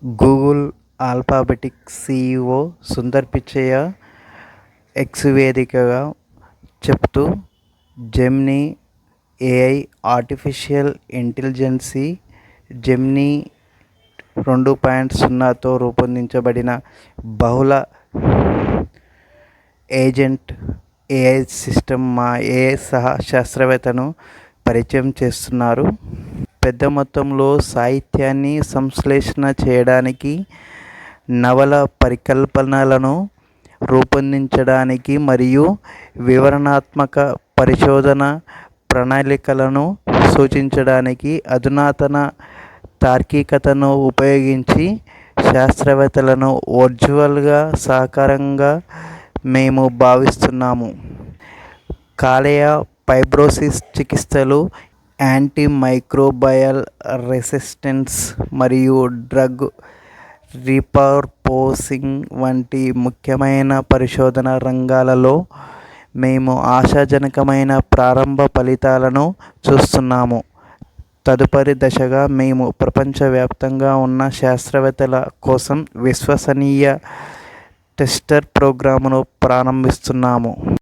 Google Alphabet CEO Sundar Pichai X వేదికగా చెబుతూ, Gemini AI artificial intelligence Gemini 2.0తో రూపొందించబడిన బహుళ ఏజెంట్ ఏఐ సిస్టమ్ మా ఏఐ శాస్త్రవేత్తను పరిచయం చేస్తున్నారు. పెద్ద మొత్తంలో సాహిత్యాన్ని సంశ్లేషణ చేయడానికి, నవల పరికల్పనలను రూపొందించడానికి మరియు వివరణాత్మక పరిశోధన ప్రణాళికలను సూచించడానికి అధునాతన తార్కికతను ఉపయోగించి శాస్త్రవేత్తలను వర్చువల్గా సహకారంగా మేము భావిస్తున్నాము. కాలేయ ఫైబ్రోసిస్ చికిత్సలు, యాంటీమైక్రోబయల్ రెసిస్టెన్స్ మరియు డ్రగ్ రీపర్పోసింగ్ వంటి ముఖ్యమైన పరిశోధన రంగాలలో మేము ఆశాజనకమైన ప్రారంభ ఫలితాలను చూస్తున్నాము. తదుపరి దశగా మేము ప్రపంచవ్యాప్తంగా ఉన్న శాస్త్రవేత్తల కోసం విశ్వసనీయ టెస్టర్ ప్రోగ్రామ్ను ప్రారంభిస్తున్నాము.